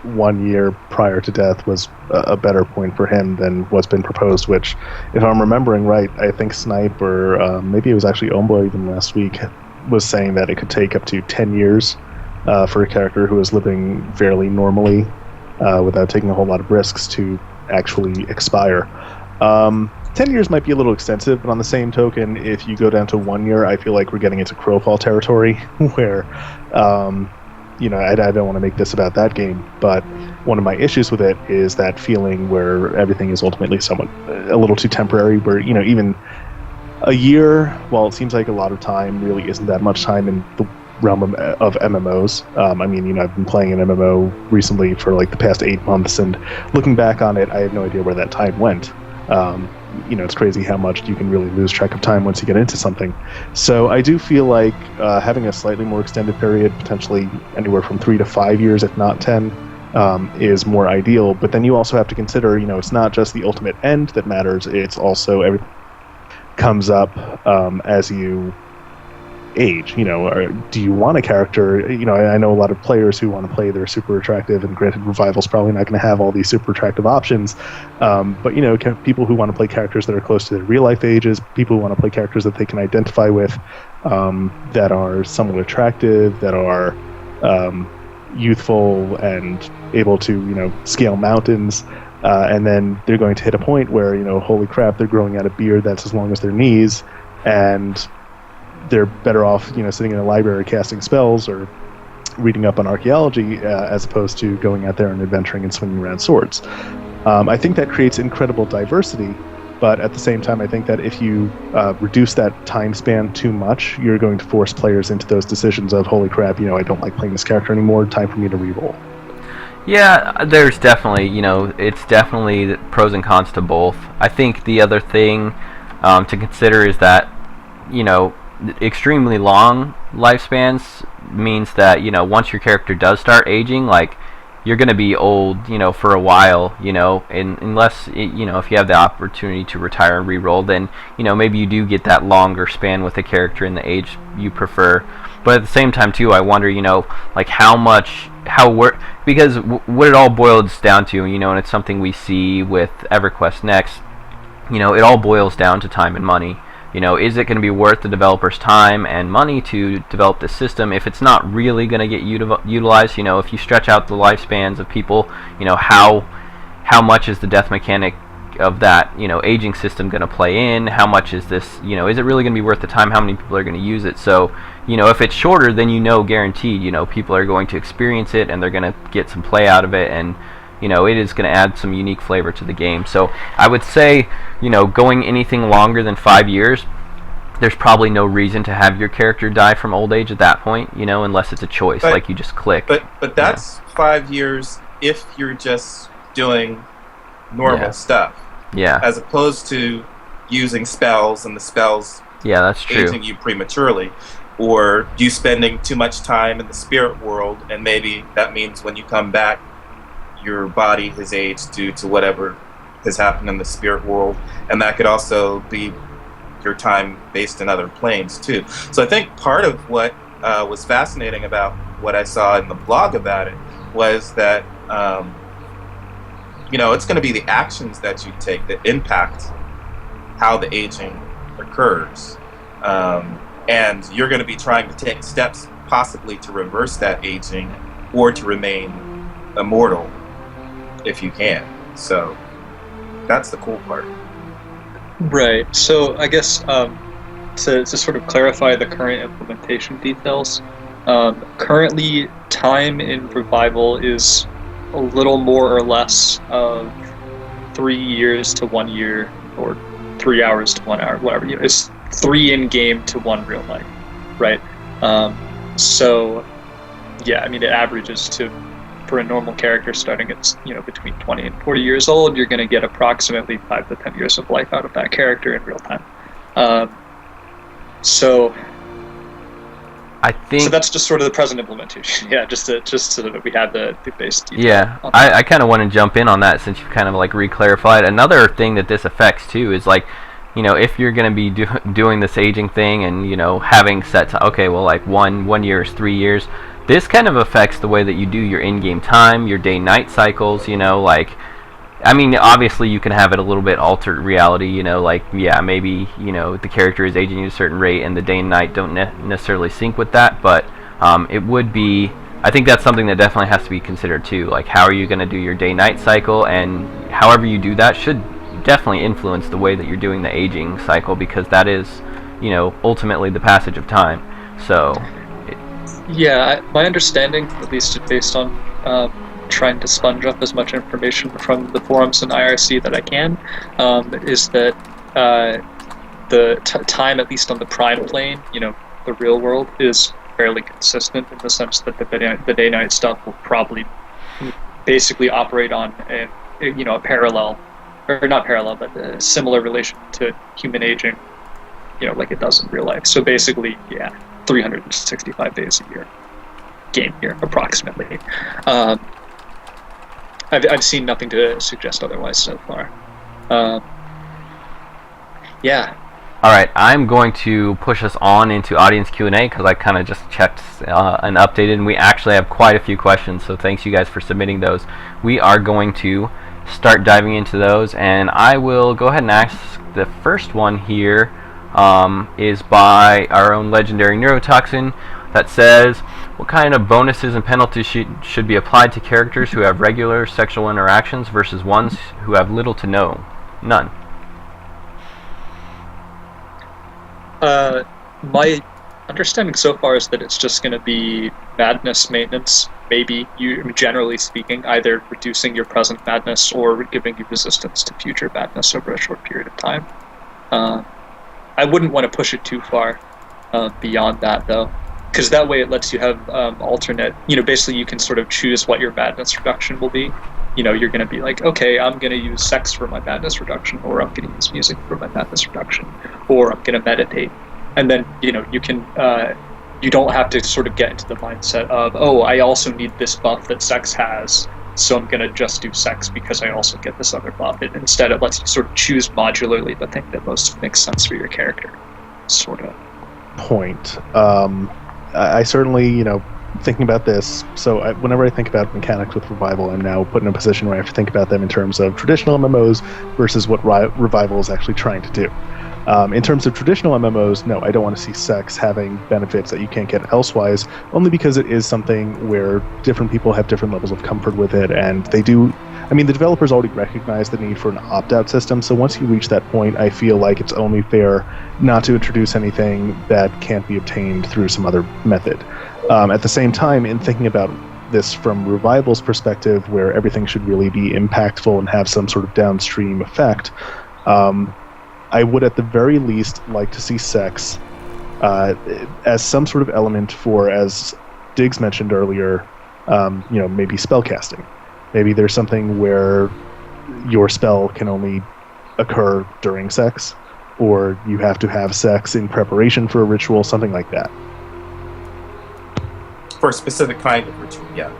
1 year prior to death was a better point for him than what's been proposed, which, if I'm remembering right, I think Snipe, or maybe it was actually Ombo even last week, was saying that it could take up to 10 years for a character who is living fairly normally without taking a whole lot of risks to actually expire. 10 years might be a little extensive, but on the same token, if you go down to 1 year, I feel like we're getting into Crowfall territory, where, I don't want to make this about that game, but one of my issues with it is that feeling where everything is ultimately somewhat a little too temporary, where, even a year, while it seems like a lot of time, really isn't that much time in the realm of MMOs. I've been playing an MMO recently for like the past 8 months, and looking back on it, I have no idea where that time went. It's crazy how much you can really lose track of time once you get into something. So I do feel like having a slightly more extended period, potentially anywhere from 3 to 5 years, if not 10, is more ideal. But then you also have to consider, it's not just the ultimate end that matters, it's also everything comes up as you age. Or do you want a character? I know a lot of players who want to play they're super attractive, and granted, Revival's probably not going to have all these super attractive options, but people who want to play characters that are close to their real life ages, people who want to play characters that they can identify with, that are somewhat attractive, that are youthful and able to scale mountains, and then they're going to hit a point where holy crap, they're growing out a beard that's as long as their knees, and they're better off, sitting in a library casting spells or reading up on archaeology as opposed to going out there and adventuring and swinging around swords. I think that creates incredible diversity, but at the same time, I think that if you reduce that time span too much, you're going to force players into those decisions of, holy crap, I don't like playing this character anymore, time for me to reroll. Yeah, there's definitely, it's definitely pros and cons to both. I think the other thing to consider is that, extremely long lifespans means that once your character does start aging, like, you're going to be old for a while, and unless if you have the opportunity to retire and re-roll, then maybe you do get that longer span with a character in the age you prefer. But at the same time too, I wonder like because what it all boils down to, and it's something we see with EverQuest Next, it all boils down to time and money. Is it going to be worth the developer's time and money to develop this system if it's not really going to get utilized? If you stretch out the lifespans of people, how much is the death mechanic of that, aging system going to play in? How much is this, is it really going to be worth the time? How many people are going to use it? So, if it's shorter, then guaranteed, people are going to experience it and they're going to get some play out of it, and it is going to add some unique flavor to the game. So I would say, going anything longer than 5 years, there's probably no reason to have your character die from old age at that point, unless it's a choice, like you just click. But that's 5 years if you're just doing normal stuff. Yeah. As opposed to using spells, and the spells that's true. aging you prematurely. Or you spending too much time in the spirit world, and maybe that means when you come back, your body has aged due to whatever has happened in the spirit world, and that could also be your time based in other planes too. So I think part of what was fascinating about what I saw in the blog about it was that it's going to be the actions that you take that impact how the aging occurs, and you're going to be trying to take steps possibly to reverse that aging or to remain immortal if you can. So that's the cool part. Right. So I guess to sort of clarify the current implementation details, currently time in Revival is a little more or less of 3 years to 1 year, or 3 hours to 1 hour, whatever. It's 3 in game to 1 real life, right? So yeah, it averages to, for a normal character starting at between 20 and 40 years old, you're going to get approximately 5 to 10 years of life out of that character in real time. So I think. So that's just sort of the present implementation. Yeah, just so that we have the base detail. Yeah, I kind of want to jump in on that since you've kind of like re-clarified. Another thing that this affects too is like, if you're going to be doing this aging thing and having set to, okay, well, like 1 year is 3 years. This kind of affects the way that you do your in-game time, your day-night cycles. Obviously you can have it a little bit altered reality. Maybe the character is aging at a certain rate and the day and night don't necessarily sync with that, but it would be. I think that's something that definitely has to be considered too. Like, how are you going to do your day-night cycle, and however you do that should definitely influence the way that you're doing the aging cycle, because that is, ultimately the passage of time. So. Yeah, my understanding, at least based on trying to sponge up as much information from the forums and IRC that I can, is that the time, at least on the prime plane, the real world, is fairly consistent in the sense that the day-night stuff will probably basically operate on a parallel, or not parallel, but a similar relation to human aging, like it does in real life. So basically, 365 days a year, game year, approximately. I've seen nothing to suggest otherwise so far. Yeah. All right, I'm going to push us on into audience Q&A because I kind of just checked and updated, and we actually have quite a few questions, so thanks you guys for submitting those. We are going to start diving into those, and I will go ahead and ask the first one here. Is by our own legendary neurotoxin that says, what kind of bonuses and penalties should be applied to characters who have regular sexual interactions versus ones who have little to none? My understanding so far is that it's just going to be madness maintenance, maybe, generally speaking, either reducing your present madness or giving you resistance to future madness over a short period of time. I wouldn't want to push it too far beyond that, though, because that way it lets you have alternate, basically you can sort of choose what your madness reduction will be. You're going to be like, okay, I'm going to use sex for my madness reduction, or I'm going to use music for my madness reduction, or I'm going to meditate. And then, you can, you don't have to sort of get into the mindset of, oh, I also need this buff that sex has, so I'm going to just do sex because I also get this other buff. Instead, it lets you sort of choose modularly the thing that most makes sense for your character, sort of. Point. I certainly, thinking about this, so whenever I think about mechanics with Revival, I'm now put in a position where I have to think about them in terms of traditional MMOs versus what Revival is actually trying to do. In terms of traditional MMOs, no, I don't want to see sex having benefits that you can't get elsewise, only because it is something where different people have different levels of comfort with it, and they do. The developers already recognize the need for an opt-out system, so once you reach that point, I feel like it's only fair not to introduce anything that can't be obtained through some other method. At the same time, in thinking about this from Revival's perspective, where everything should really be impactful and have some sort of downstream effect, I would at the very least like to see sex as some sort of element for, as Diggs mentioned earlier, maybe spellcasting. Maybe there's something where your spell can only occur during sex, or you have to have sex in preparation for a ritual, something like that. For a specific kind of ritual, yeah.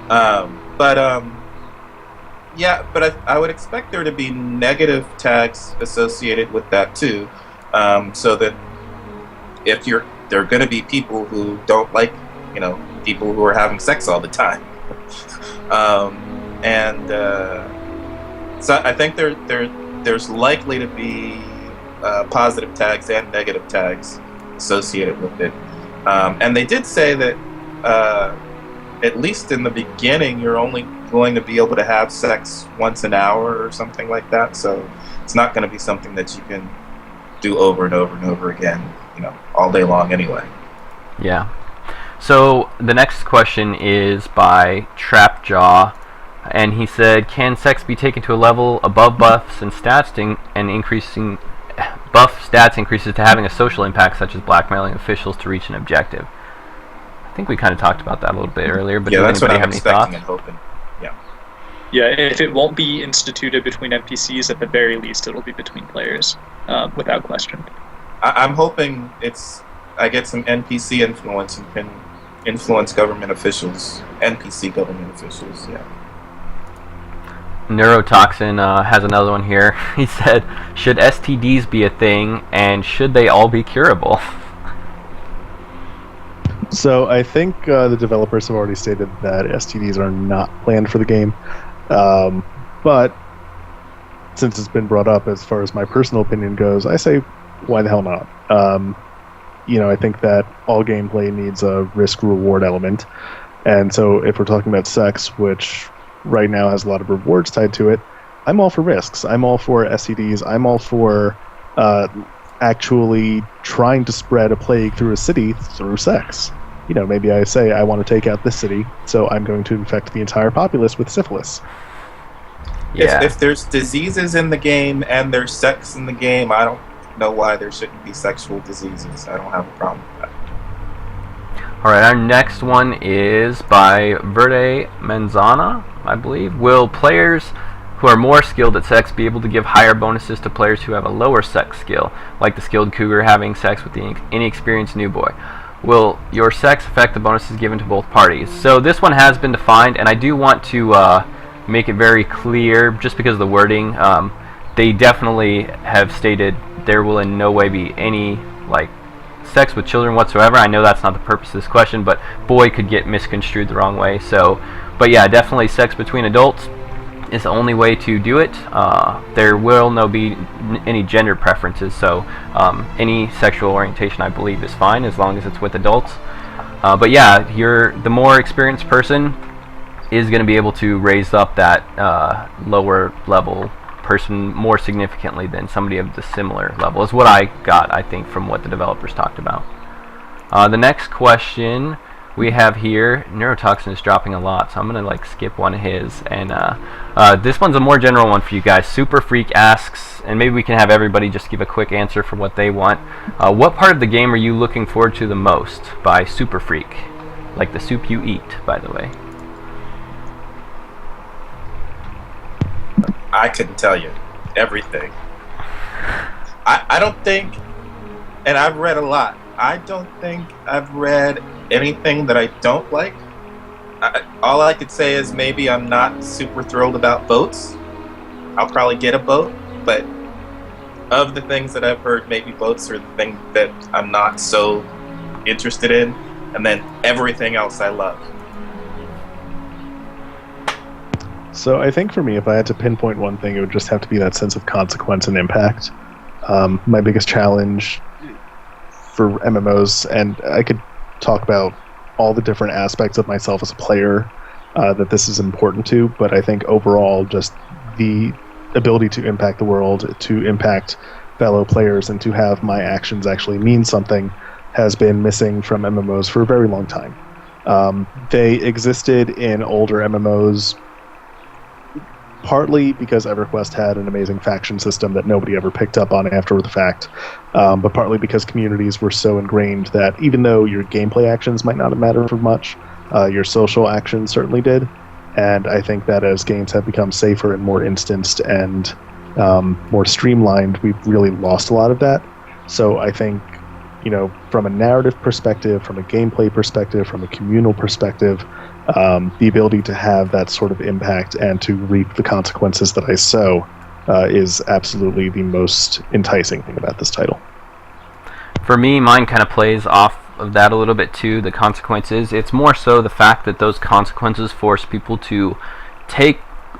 But I would expect there to be negative tags associated with that too, so that if there are going to be people who don't like, people who are having sex all the time, so I think there's likely to be positive tags and negative tags associated with it, and they did say that at least in the beginning you're only going to be able to have sex once an hour or something like that, so it's not going to be something that you can do over and over and over again, all day long anyway. Yeah. So the next question is by Trapjaw, and he said, can sex be taken to a level above buffs and stats and increasing buff stats increases to having a social impact, such as blackmailing officials to reach an objective? I think we kind of talked about that a little bit earlier, but does anybody have any thoughts? And hoping. Yeah, if it won't be instituted between NPCs, at the very least, it'll be between players, without question. I'm hoping it's I get some NPC influence and can influence government officials, NPC government officials. Yeah. Neurotoxin has another one here. He said, should STDs be a thing, and should they all be curable? So I think the developers have already stated that STDs are not planned for the game. But since it's been brought up, as far as my personal opinion goes, I say, why the hell not? I think that all gameplay needs a risk-reward element. And so if we're talking about sex, which right now has a lot of rewards tied to it, I'm all for risks. I'm all for STDs. I'm all for actually trying to spread a plague through a city through sex. Maybe I say I want to take out this city, so I'm going to infect the entire populace with syphilis. Yeah. If there's diseases in the game and there's sex in the game, I don't know why there shouldn't be sexual diseases. I don't have a problem with that. Alright, our next one is by Verde Manzana, I believe. Will players who are more skilled at sex be able to give higher bonuses to players who have a lower sex skill, like the skilled cougar having sex with the inexperienced new boy? Will your sex affect the bonuses given to both parties? So this one has been defined, and I do want to make it very clear, just because of the wording. They definitely have stated there will in no way be any sex with children whatsoever. I know that's not the purpose of this question, but boy could get misconstrued the wrong way. But yeah, definitely sex between adults is the only way to do it. There will no be any gender preferences, so any sexual orientation, I believe, is fine as long as it's with adults. But yeah, the more experienced person is going to be able to raise up that lower level person more significantly than somebody of the similar level, is what I got, I think, from what the developers talked about. The next question we have here, Neurotoxin is dropping a lot, so I'm going to skip one of his, and this one's a more general one for you guys. Super Freak asks, and maybe we can have everybody just give a quick answer for what they want. What part of the game are you looking forward to the most? By Super Freak, like the soup you eat, by the way. I couldn't tell you everything. I don't think, and I've read a lot, I don't think I've read anything that I don't like. All I could say is maybe I'm not super thrilled about boats. I'll probably get a boat, but of the things that I've heard, maybe boats are the thing that I'm not so interested in, and then everything else I love. So I think for me, if I had to pinpoint one thing, it would just have to be that sense of consequence and impact. My biggest challenge for MMOs, and I could talk about all the different aspects of myself as a player that this is important to, but I think overall just the ability to impact the world, to impact fellow players, and to have my actions actually mean something has been missing from MMOs for a very long time. They existed in older MMOs partly because EverQuest had an amazing faction system that nobody ever picked up on after the fact, but partly because communities were so ingrained that even though your gameplay actions might not have mattered for much, your social actions certainly did. And I think that as games have become safer and more instanced and more streamlined, we've really lost a lot of that. So I think, from a narrative perspective, from a gameplay perspective, from a communal perspective, the ability to have that sort of impact and to reap the consequences that I sow is absolutely the most enticing thing about this title. For me, mine kind of plays off of that a little bit too, the consequences. It's more so the fact that those consequences force people to take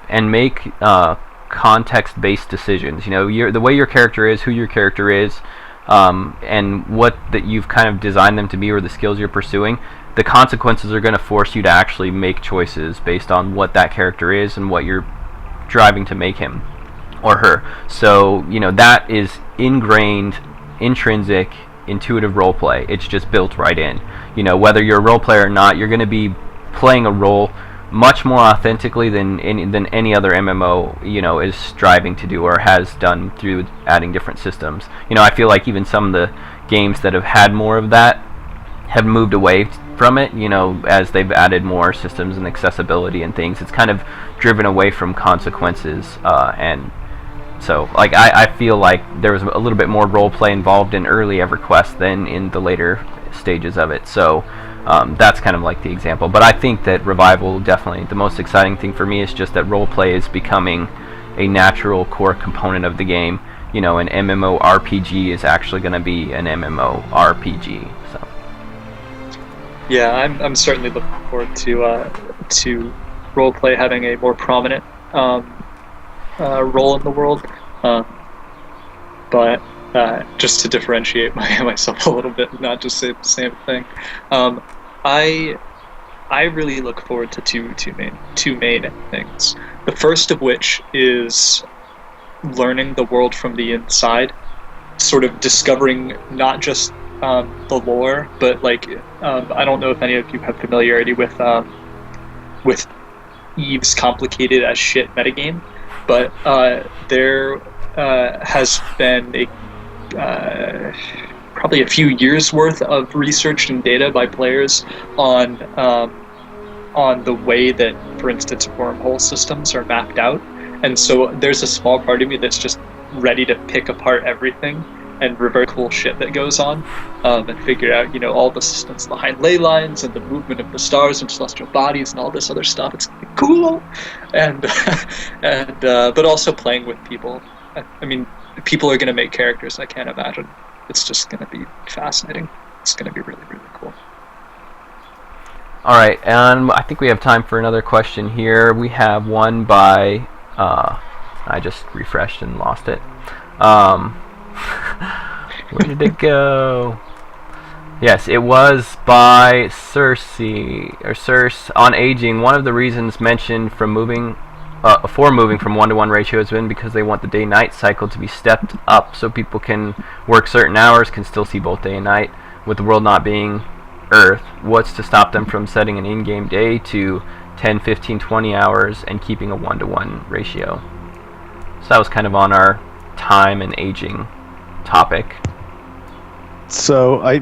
and make context-based decisions. The way your character is, who your character is, and what that you've kind of designed them to be, or the skills you're pursuing. The consequences are going to force you to actually make choices based on what that character is and what you're driving to make him or her. So, that is ingrained, intrinsic, intuitive roleplay. It's just built right in. Whether you're a role player or not, you're going to be playing a role much more authentically than any other MMO, is striving to do or has done through adding different systems. I feel like even some of the games that have had more of that have moved away from it, as they've added more systems and accessibility and things. It's kind of driven away from consequences and So, like, I feel like there was a little bit more role play involved in early EverQuest than in the later stages of it. So, that's kind of like the example. But I think that Revival, definitely, the most exciting thing for me is just that role play is becoming a natural core component of the game. You know, an MMORPG is actually going to be an MMORPG. So. Yeah, I'm certainly looking forward to roleplay having a more prominent role in the world, but just to differentiate myself a little bit, not just say the same thing. I really look forward to two main things. The first of which is learning the world from the inside, sort of discovering not just the lore, but like I don't know if any of you have familiarity with Eve's complicated as shit metagame, but there has been probably a few years worth of research and data by players on the way that, for instance, wormhole systems are mapped out, and so there's a small part of me that's just ready to pick apart everything and reverse cool shit that goes on, and figure out, you know, all the systems behind ley lines and the movement of the stars and celestial bodies and all this other stuff. It's cool, and but also playing with people. I mean, people are going to make characters. I can't imagine. It's just going to be fascinating. It's going to be really, really cool. All right, and I think we have time for another question here. We have one by I just refreshed and lost it. Where did it go? Yes, it was by Circe on aging. One of the reasons mentioned for moving from 1-to-1 ratio has been because they want the day-night cycle to be stepped up so people can work certain hours, can still see both day and night. With the world not being Earth, what's to stop them from setting an in-game day to 10, 15, 20 hours and keeping a 1-to-1 ratio? So that was kind of on our time and aging topic. So I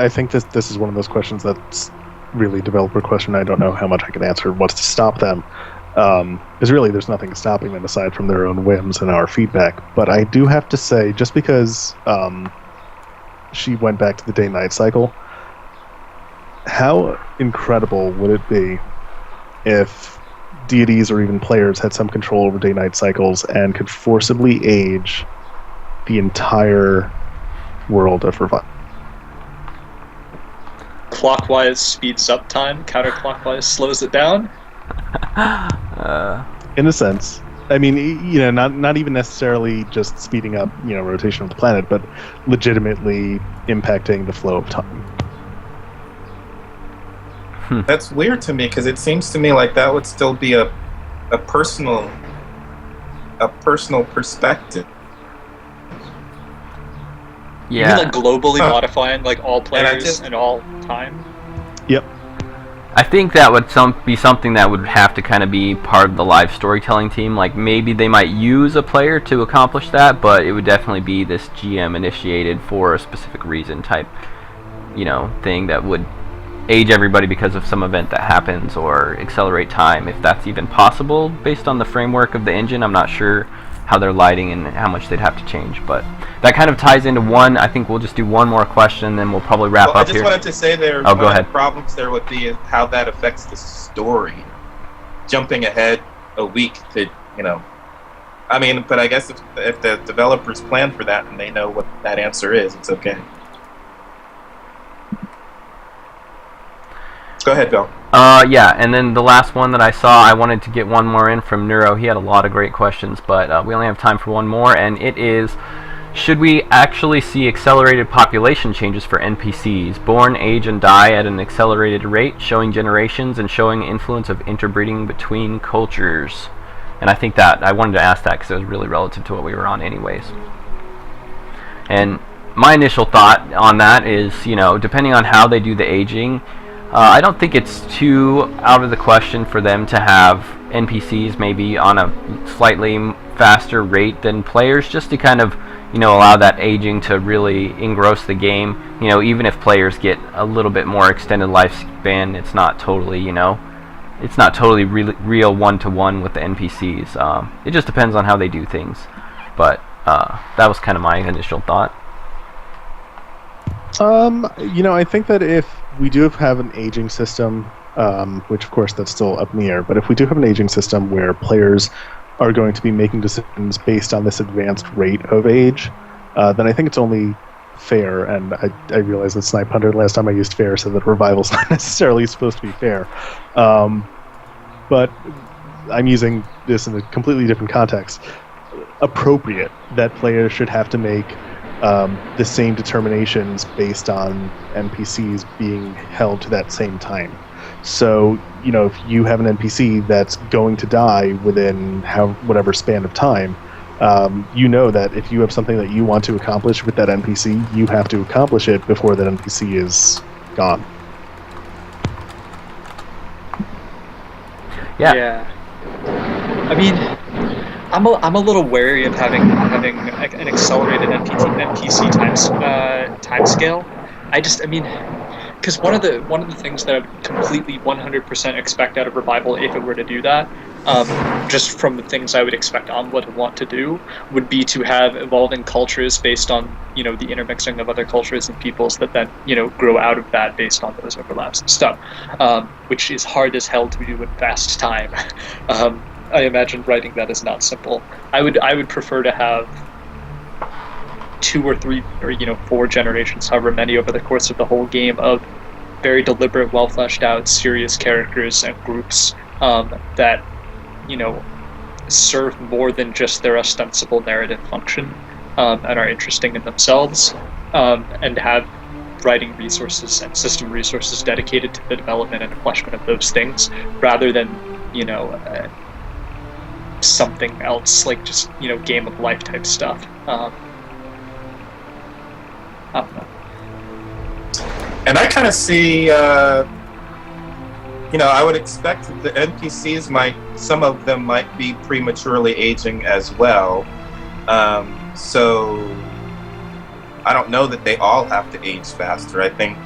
think this is one of those questions that's really a developer question. I don't know how much I can answer. What's to stop them? Because really there's nothing stopping them aside from their own whims and our feedback. But I do have to say, just because she went back to the day-night cycle, how incredible would it be if deities or even players had some control over day-night cycles and could forcibly age the entire world of Revival? Clockwise speeds up time, counterclockwise slows it down. In a sense. I mean, not even necessarily just speeding up, rotation of the planet, but legitimately impacting the flow of time. That's weird to me, because it seems to me like that would still be a personal perspective. Yeah. You mean like globally modifying like all players and all time? Yep. I think that would be something that would have to kind of be part of the live storytelling team. Like, maybe they might use a player to accomplish that, but it would definitely be this GM initiated for a specific reason type, thing that would age everybody because of some event that happens, or accelerate time, if that's even possible based on the framework of the engine. I'm not sure how they're lighting and how much they'd have to change, but that kind of ties into one. I think we'll just do one more question, then we'll probably wrap up here. I just wanted to say one go ahead. of the problems there would be how that affects the story. Jumping ahead a week to, I mean, but I guess if the developers plan for that and they know what that answer is, it's okay. Go ahead, Bill. Yeah, and then the last one that I saw, I wanted to get one more in from Neuro. He had a lot of great questions, but we only have time for one more, and it is, should we actually see accelerated population changes for NPCs, born, age, and die at an accelerated rate, showing generations and showing influence of interbreeding between cultures? And I think that, I wanted to ask that because it was really relative to what we were on anyways. And my initial thought on that is, depending on how they do the aging, I don't think it's too out of the question for them to have NPCs maybe on a slightly faster rate than players, just to kind of, allow that aging to really engross the game. Even if players get a little bit more extended lifespan, it's not totally, real one-to-one with the NPCs. It just depends on how they do things. But that was kind of my initial thought. I think that if we do have an aging system, which of course that's still up in the air, but if we do have an aging system where players are going to be making decisions based on this advanced rate of age, then I think it's only fair, and I realized that Snipe Hunter last time I used fair said that Revival's not necessarily supposed to be fair. But I'm using this in a completely different context. Appropriate that players should have to make the same determinations based on NPCs being held to that same time. So, if you have an NPC that's going to die within whatever span of time, that if you have something that you want to accomplish with that NPC, you have to accomplish it before that NPC is gone. Yeah. I mean, I'm a little wary of having an accelerated NPC time scale. Because one of the things that I would completely 100% expect out of Revival, if it were to do that, just from the things I would expect Ombla to want to do, would be to have evolving cultures based on the intermixing of other cultures and peoples that then grow out of that based on those overlaps and stuff, which is hard as hell to do in fast time. I imagine writing that is not simple. I would prefer to have 2 or 3 or 4 generations, however many, over the course of the whole game, of very deliberate, well fleshed out, serious characters and groups that serve more than just their ostensible narrative function and are interesting in themselves, and have writing resources and system resources dedicated to the development and fleshment of those things, rather than something else like just game of life type stuff. I don't know. And I kind of see, I would expect that the NPCs some of them might be prematurely aging as well. So I don't know that they all have to age faster. I think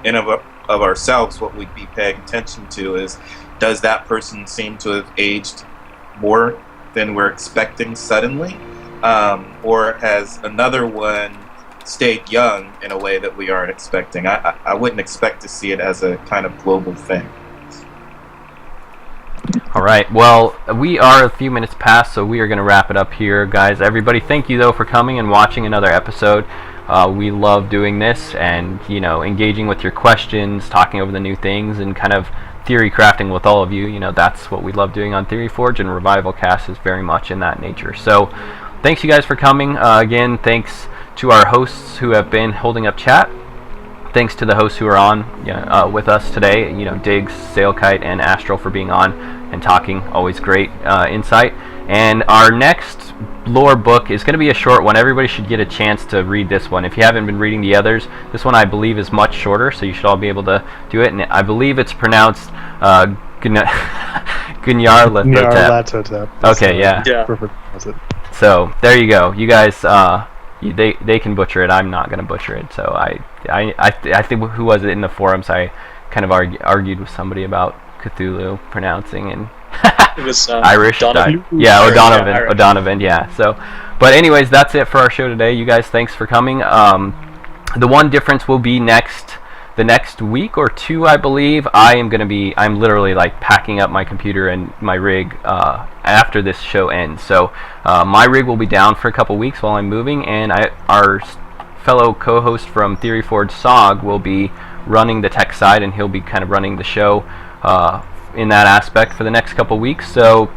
in of ourselves, what we'd be paying attention to is, does that person seem to have aged more than we're expecting suddenly? Or has another one stayed young in a way that we aren't expecting? I wouldn't expect to see it as a kind of global thing. All right. Well, we are a few minutes past, so we are going to wrap it up here, guys. Everybody, thank you, though, for coming and watching another episode. We love doing this and, engaging with your questions, talking over the new things, and kind of theory crafting with all of you. That's what we love doing on Theory Forge, and Revivalcast is very much in that nature. So thanks, you guys, for coming. Again, thanks to our hosts who have been holding up chat. Thanks to the hosts who are on with us today, Diggs, Sailkite, and Astral, for being on and talking. Always great insight. And our next lore book is going to be a short one. Everybody should get a chance to read this one. If you haven't been reading the others, this one I believe is much shorter, so you should all be able to do it. And I believe it's pronounced Gunyarlathotep. Okay, yeah. Perfect. That's it. So there you go. You guys, they can butcher it. I'm not going to butcher it. So I think, who was it in the forums? I kind of argued with somebody about Cthulhu pronouncing, and it was Irish. O'Donovan. Yeah. So, but anyways, that's it for our show today. You guys, thanks for coming. The one difference will be the next week or two, I believe. I'm literally like packing up my computer and my rig after this show ends. So my rig will be down for a couple weeks while I'm moving, and our fellow co-host from Theory Forge, Sog, will be running the tech side, and he'll be kind of running the show in that aspect for the next couple weeks. So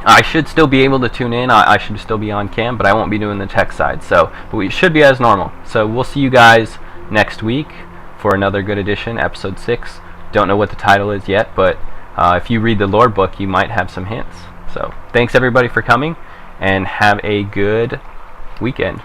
I should still be able to tune in. I should still be on cam, but I won't be doing the tech side. But we should be as normal. So we'll see you guys next week for another good edition, episode 6. Don't know what the title is yet, but if you read the lore book, you might have some hints. So thanks everybody for coming, and have a good weekend.